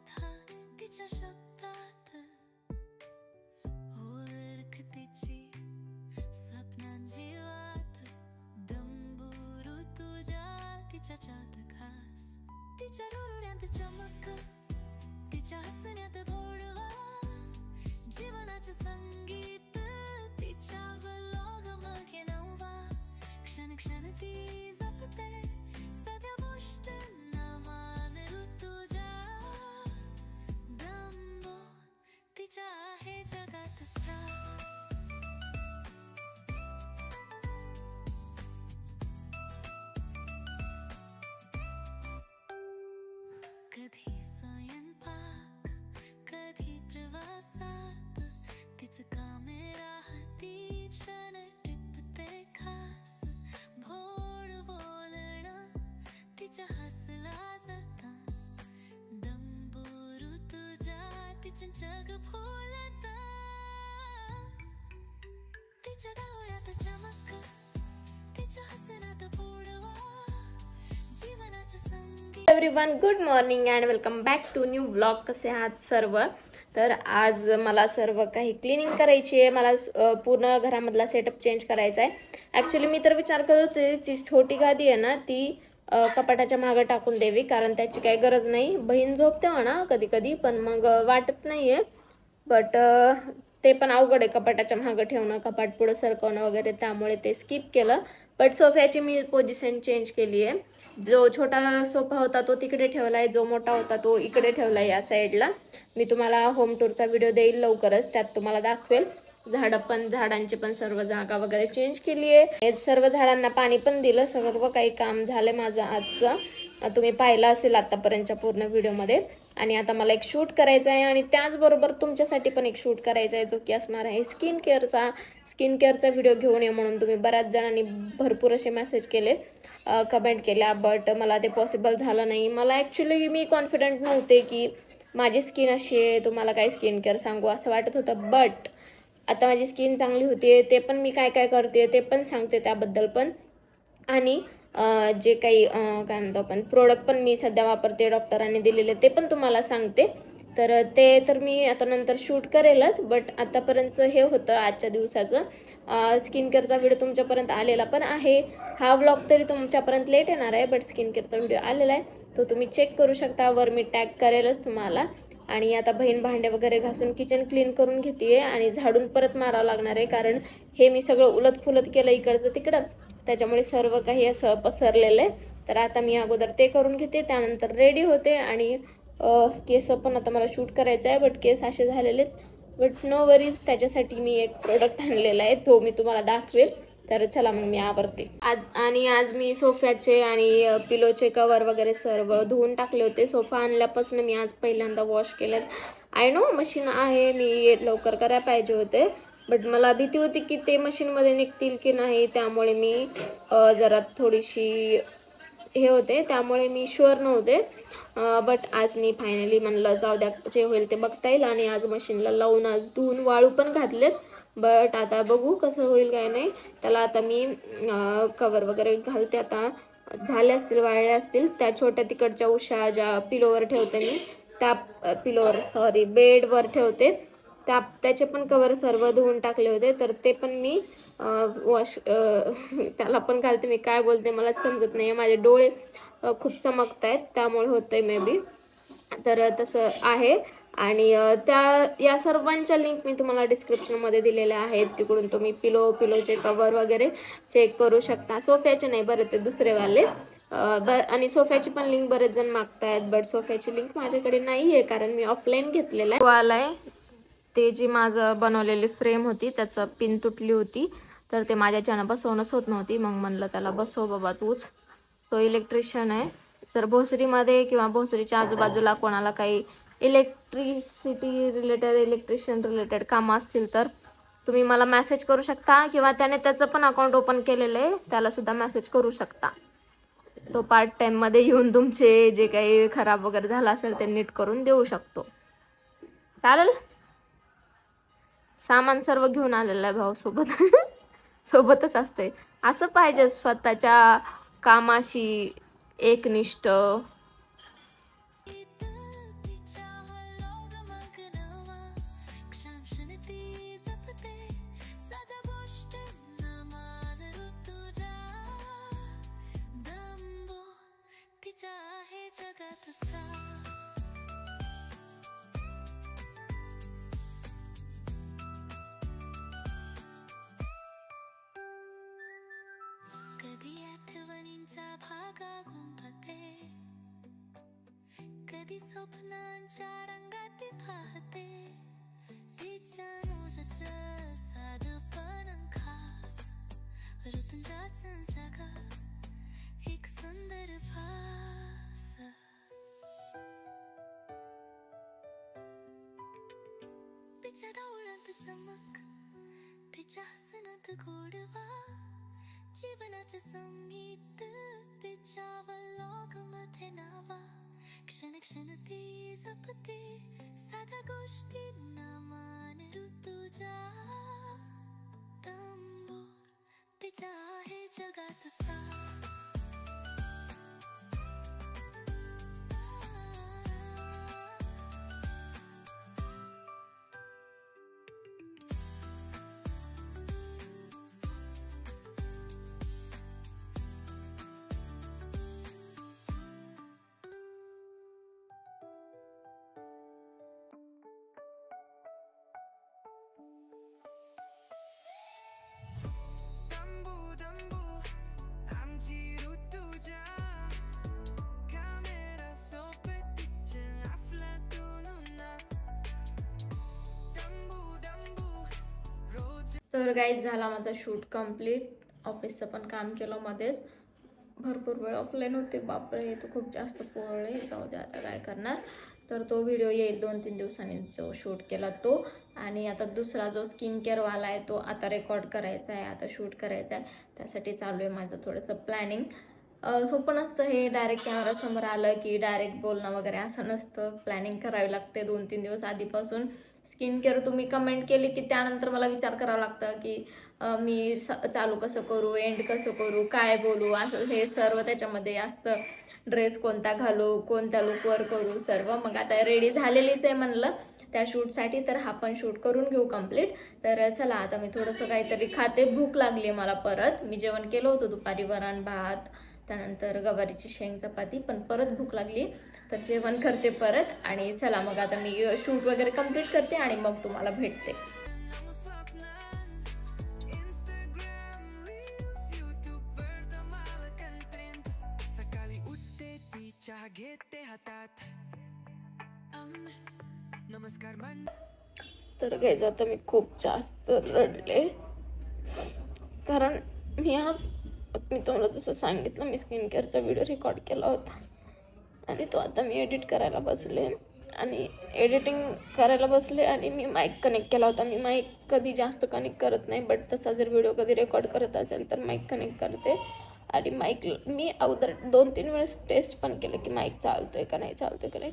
था तिच्या शब्दात ओळख तिची स्वप्नांची वाट दंबुरू तुझ्या तिच्या चात खास तिच्या डोळ्यात चमक तिच्या हसण्यात भोडवा जीवनाचे संगीत तिच्या व्लॉग मध्ये नवा क्षण क्षण ती जपते सध्या गोष्टींना मान ऋतुजा दंबो तिच्या आहे जगात स्थान कधी स्वयंपाक कधी प्रवासात तिचं कामेरा हाती क्षण टिपते खास भोळ बोलणं तिच्या हसला जाता दंबुरू तुझ्या तिचं जग फुलत तिच्या डोळ्यात चमक तिच्या हसण्यात बुडवा जीवनाचं संगीत। Everyone, good morning and welcome back to new blog. कसे आहात सर्व? तर आज मला सर्व काही क्लिनिंग करायची आहे। मला पूर्ण घरामधला सेटअप चेंज करायचा आहे। ॲक्च्युली मी तर विचार करत होते जी छोटी गादी आहे ना ती कपाटाच्या मागे टाकून द्यावी, कारण त्याची काही गरज नाही। बहीण झोपते म्हणा कधी कधी, पण मग वाटत नाही आहे। बट ते पण अवघड आहे कपाटाच्या मागे ठेवणं, कपाट पुढं सरकवणं वगैरे, त्यामुळे ते स्किप केलं। बट सोफ्याची मी पोझिशन चेंज केली आहे। जो छोटा सोफा होता तो तिकडे ठेवला आहे, जो मोठा होता तो इकडे ठेवला आहे या साईडला। मी तुम्हाला होम टूरचा व्हिडिओ देईल लवकरच, त्यात तुम्हाला दाखवेल। झाडांची पण सर्व जागा वगैरे चेंज केली आहे। सर्व झाडांना पाणी पण दिलं, सर्व काही काम झालं माझं आजचं। तुम्ही पाहिलं असेल आतापर्यंतच्या पूर्ण व्हिडिओमध्ये। आणि आता मला एक शूट करायचा आहे आणि त्याचबरोबर तुमच्यासाठी पण एक शूट करायचा आहे, जो की असणार आहे स्किन केअरचा व्हिडिओ घेऊन ये म्हणून तुम्ही बऱ्याच जणांनी भरपूर असे मेसेज केले, कमेंट केल्या। बट मला ते पॉसिबल झालं नाही। मला ॲक्च्युली मी कॉन्फिडंट नव्हते की माझी स्किन अशी आहे, तुम्हाला काय स्किन केअर सांगू असं वाटत होतं। बट आता माझी स्किन चांगली होती, ते पण मी काय काय करते ते पण सांगते त्याबद्दल पण। आणि जे काही काय म्हणतो आपण प्रोडक्ट पण मी सध्या वापरते डॉक्टरांनी दिलेले, ते पण तुम्हाला सांगते। तर ते तर मी आता नंतर शूट करेलच। बट आतापर्यंत हे होतं आजच्या दिवसाचं स्किन केअरचा व्हिडिओ तुमच्यापर्यंत आलेला पण आहे। हा व्लॉग तरी तुमच्यापर्यंत लेट येणार आहे, बट स्किन केअरचा व्हिडिओ आलेला आहे, तो तुम्ही चेक करू शकता। वर मी टॅग करेलच तुम्हाला। आणि आता बहीण भांडे वगैरे घासून किचन क्लीन करून घेते आणि झाडून परत मारावं लागणार आहे, कारण हे मी सगळं उलट फुलत केलं इकडचं तिकडं, त्याच्यामुळे सर्व काही असं पसरलेलं आहे। तर आता मी अगोदर ते करून घेते, त्यानंतर रेडी होते। आणि केस पण आता मला शूट करायचं आहे, बट केस असे झालेले आहेत। बट नो वरीज, त्याच्यासाठी मी एक प्रोडक्ट आणलेला आहे, तो मी तुम्हाला दाखवेल। तर चला मग मी आवरते। आज मी सोफ्याचे आणि पिलोचे कवर वगैरे सर्व धुवून टाकले होते। सोफा आणल्यापासून मी आज पहिल्यांदा वॉश केलेत। आय नो मशीन आहे, मी लवकर करायला पाहिजे होते, बट मला भीती होती की ते मशीनमध्ये निघतील की नाही, त्यामुळे मी जरा थोडीशी हे होते, त्यामुळे मी शुअर नव्हते। बट आज मी फायनली म्हणलं जाऊ द्या, जे होईल ते बघता येईल। आणि आज मशीनला लावून आज धुवून वाळू पण घातलेत, बट आता बघू कसं होईल काय नाही। त्याला आता मी कवर वगैरे घालते, आता झाले असतील वाळले असतील। त्या छोट्या तिकडच्या उशा ज्या पिलोवर ठेवते मी, त्या बेडवर ठेवते, त्याचे पण कवर सर्व धुवून टाकले होते। तर ते पण मी त्याला पण घालते। मी काय बोलते मला समजत नाही, माझे डोळे खूप चमकत आहेत त्यामुळे होतंय मे बी, तर तसं आहे। आणि या सर्वांच्या लिंक मी तुम्हाला डिस्क्रिप्शनमध्ये दिलेल्या आहेत, तिकडून तुम्ही पिलोचे कवर वगैरे चेक करू शकता। सोफ्याचे नाही बरं, ते दुसरेवाले। आणि सोफ्याची पण लिंक बरेच जण मागतायत, बट सोफ्याची लिंक माझ्याकडे नाही आहे, कारण मी ऑफलाईन घेतलेला आहे। ते जी माझं बनवलेली फ्रेम होती त्याचं पिन तुटली होती, तर ते माझ्याच्यानं बसवणंच होत नव्हती। मग म्हणलं त्याला बसव बाबा तूच, तो इलेक्ट्रिशियन आहे। जर भोसरीमध्ये किंवा भोसरीच्या आजूबाजूला कोणाला काही इलेक्ट्रिशियन रिलेटेड कामं असतील तर तुम्ही मला मेसेज करू शकता, किंवा त्याने त्याचं पण अकाउंट ओपन केलेलं आहे, त्याला सुद्धा मेसेज करू शकता। तो पार्ट टाइममध्ये येऊन तुमचे जे काही खराब वगैरे झालं असेल ते नीट करून देऊ शकतो। चालेल? सामान सर्व घेऊन आलेलं आहे भाऊ सोबतच असते, असं पाहिजे स्वतःच्या कामाशी एकनिष्ठ। जगात असा कधी आठवणींचा भागा गुंफते कधी स्वप्नांच्या रंगात पाहते तिच्या मोजाचं साधपण खास ऋतूंच्याच जगात एक सुंदर भास तिच्या डोळ्यात चमक तिच्या हसण्यात गोडवा जीवनाचे संगीत तिच्या व्लॉग मध्ये नावा क्षण क्षण ती जपते साध्या गोष्टींना मान ऋतूच्या तंबूर तिच्या आहे जगात सा तर गाईज झाला माझा शूट कंप्लीट. ऑफिसचं पण काम केलं मध्येच. भरपूर वेळ ऑफलाईन होते. बापरे, हे तर खूप जास्त पोळले. जाऊ दे आता काय करणार. तर तो व्हिडिओ येईल 2-3 दिवसांनी जो शूट केला तो. आणि आता दुसरा जो स्किन केअरवाला आहे तो आता रेकॉर्ड करायचा आहे, आता शूट करायचा आहे. त्यासाठी चालू आहे माझं थोडंसं प्लॅनिंग. सोपं नसतं हे. डायरेक्ट कॅमेरासमोर आलं की डायरेक्ट बोलणं वगैरे असं नसतं. प्लॅनिंग करावी लागते 2-3 दिवस आधीपासून. स्किन केअर तुम्ही कमेंट केली की त्यानंतर मला विचार करावा लागतं की मी चालू कसं करू, एंड कसं करू, काय बोलू, असं हे सर्व त्याच्यामध्ये असतं. ड्रेस कोणता घालू, कोणत्या लुकवर करू, सर्व. मग आता रेडी झालेलीच आहे म्हणलं त्या शूटसाठी, तर हा पण शूट करून घेऊ कंप्लीट. तर चला आता मी थोडंसं काहीतरी खाते. भूक लागली मला परत. मी जेवण केलं होतं दुपारी, वरण भात, त्यानंतर गवारीची शेंग चपाती, पण परत भूक लागली तर जेवण करते परत. आणि चला मग आता मी शूट वगैरे कंप्लीट करते आणि मग तुम्हाला भेटते. तर गाईज आता मी खूप जास्त रडले, कारण मी तुम्हाला जसं सांगितलं मी स्किन केअरचा व्हिडिओ रेकॉर्ड केला होता आणि तो आता मी एडिट करायला बसले. आणि एडिटिंग करायला बसले आणि मी माईक कनेक्ट केला होता. मी माईक कधी जास्त कनेक्ट करत नाही, बट तसा जर व्हिडिओ कधी रेकॉर्ड करत असेल तर माईक कनेक्ट करते. आणि माईक मी अगोदर 2-3 वेळेस टेस्ट पण केलं की माईक चालतोय का नाही, चालतोय का नाही.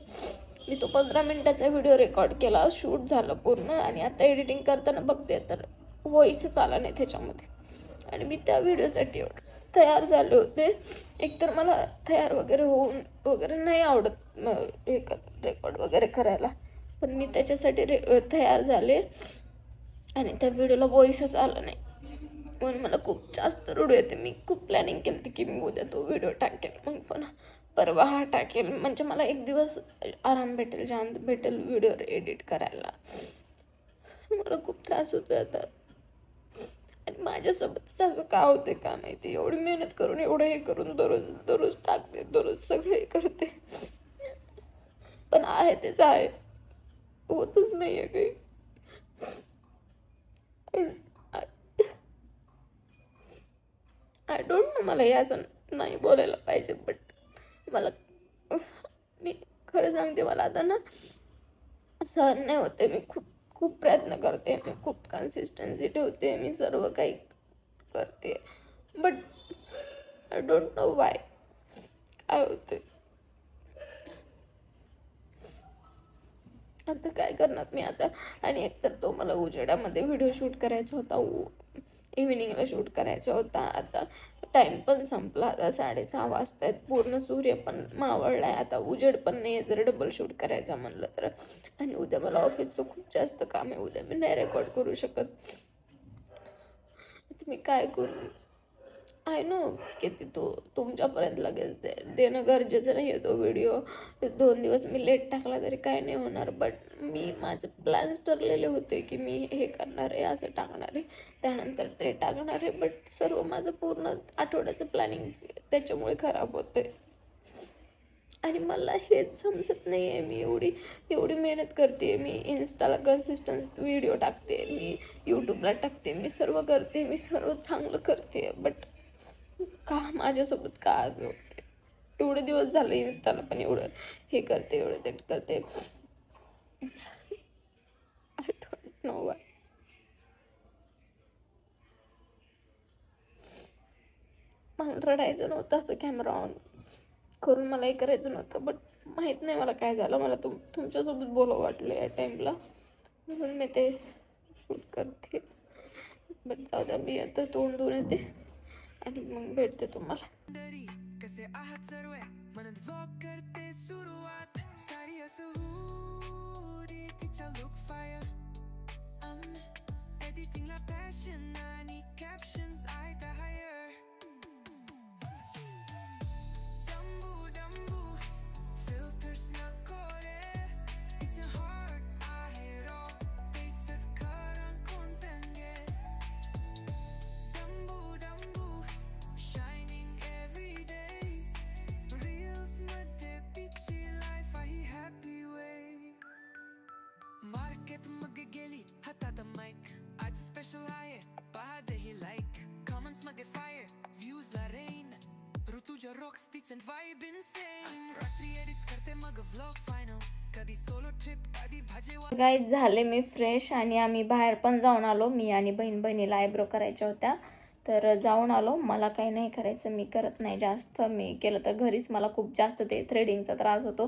मी तो 15 मिनिटाचा व्हिडिओ रेकॉर्ड केला, शूट झालं पूर्ण. आणि आता एडिटिंग करताना बघते तर व्हॉईसच आला नाही त्याच्यामध्ये. आणि मी त्या व्हिडिओसाठी तयार झाले होते. एकतर मला तयार वगैरे होऊन वगैरे नाही आवडत हे रेकॉर्ड वगैरे करायला, पण मी त्याच्यासाठी तयार झाले आणि त्या व्हिडिओला व्हॉईसच आला नाही. म्हणून मला खूप जास्त रडू येते. मी खूप प्लॅनिंग केली होती की मी उद्या तो व्हिडिओ टाकेल, मग पण परवा हा टाकेल, म्हणजे मला एक दिवस आराम भेटेल, शांत भेटेल व्हिडिओ एडिट करायला. मला खूप त्रास होतोय आता. आणि माझ्यासोबतच असं का होते का माहिती. एवढी मेहनत करून, एवढं हे करून दररोज टाकते, दररोज सगळे हे करते, पण आहे तेच आहे, होतच नाही आहे काही. आय डोंट नो, मला हे असं नाही बोलायला पाहिजे, बट मी खरं सांगते, मला आता ना सहन नाही होते. मी खूप प्रयत्न करते, मी खूप कन्सिस्टन्सी ठेवते, मी सर्व काही करते, but I don't know Y काय होते. आता काय करणार मी आता. आणि एकतर तो मला उजेडामध्ये व्हिडिओ शूट करायचा होता, इव्हिनिंगला शूट करायचा होता. आता टाईम पण संपला, आता 6:30 वाजता आहेत, पूर्ण सूर्य पण मावळला आहे, आता उजेड पण नाही आहे जर डबल शूट करायचं म्हणलं तर. आणि उद्या मला ऑफिसचं खूप जास्त काम आहे, उद्या मी नाही रेकॉर्ड करू शकत. आता मी काय करू. आय नो की तुमच्यापर्यंत लगेच देणं गरजेचं नाही आहे तो व्हिडिओ. 2 दिवस मी लेट टाकला तरी काय नाही होणार. बट माझे प्लॅन्स ठरलेले होते की मी हे करणार आहे, असं टाकणार आहे, त्यानंतर ते टाकणार आहे. बट सर्व माझं पूर्ण आठवड्याचं प्लॅनिंग त्याच्यामुळे खराब होतं आहे. आणि मला हेच समजत नाही आहे, मी एवढी मेहनत करते, मी इन्स्टाला कन्सिस्टंट व्हिडिओ टाकते, मी यूट्यूबला टाकते, मी सर्व करते, मी सर्व चांगलं करते. बट का माझ्यासोबत का असं होते? एवढे दिवस झाले इन्स्टाला पण एवढं हे करते, एवढं ते करते. I don't know Y. मला रडायचं नव्हतं असं कॅमेरा ऑन करून, मला हे करायचं नव्हतं. बट माहीत नाही मला काय झालं, मला तुमच्यासोबत बोलावं वाटलं या टाईमला, म्हणून मी ते शूट करते. बट जाऊ द्या, मी आता तोंड धुवून येते आणि मग भेटते तुम्हाला. कसे आहात सर्व म्हणत व्लॉग करते सुरुवात, सारी असुरी तिच्या लुक फायर, एडिटिंगला पॅशन आणि कॅप्शन्स आय द हायर. डंबू डंबू फिल्टर्स नको रे, तिचं हार्ट आहे रॉ, तेच खरं content आहे. डंबू डंबू shining every day, reels मध्ये पिची लाईफ आहे हॅपी वे. मार्केट मग गेली हातात माईक, आज स्पेशल आहे पहा दे ही लाईक, कमेंट्स मध्ये फायर, व्ह्यूज ला रेन, ऋतुजा रॉक्स तिचं वाइब इनसेन. रात्री एडिट्स करते मग व्लॉग फायनल, कधी सोलो ट्रिप कधी भाजी. गाईज झाले मी फ्रेश आणि आम्ही बाहेर पण जाऊन आलो. मी आणि बहिणीला आयब्रो करायच्या होत्या तर जाऊन आलो. मला काही नाही करायचं, मी करत नाही जास्त. मी केलं तर घरीच, मला खूप जास्त ते थ्रेडिंगचा त्रास होतो,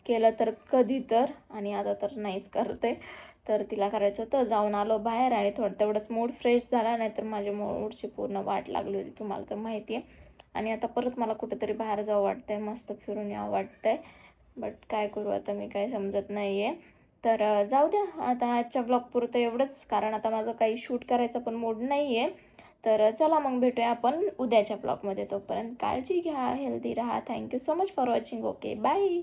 केलं तर कधी तर, आणि आता तर नाहीच करते. तर तिला करायचं होतं, जाऊन आलो बाहेर आणि तेवढंच मूड फ्रेश झाला. नाहीतर माझ्या मूडची पूर्ण वाट लागली होती, तुम्हाला तर माहिती आहे. आणि आता परत मला कुठेतरी बाहेर जावं वाटतंय, मस्त फिरून यावं वाटतंय. बट काय करू आता, मी काय समजत नाही आहे. तर जाऊ द्या, आता आजच्या ब्लॉग पुरतं एवढंच, कारण आता माझं काही शूट करायचं पण मूड नाही आहे. तर चला मग भेटूया आपण उद्याच्या ब्लॉगमध्ये. तोपर्यंत काळजी घ्या, हेल्दी राहा. Thank you so much for watching. Okay, bye.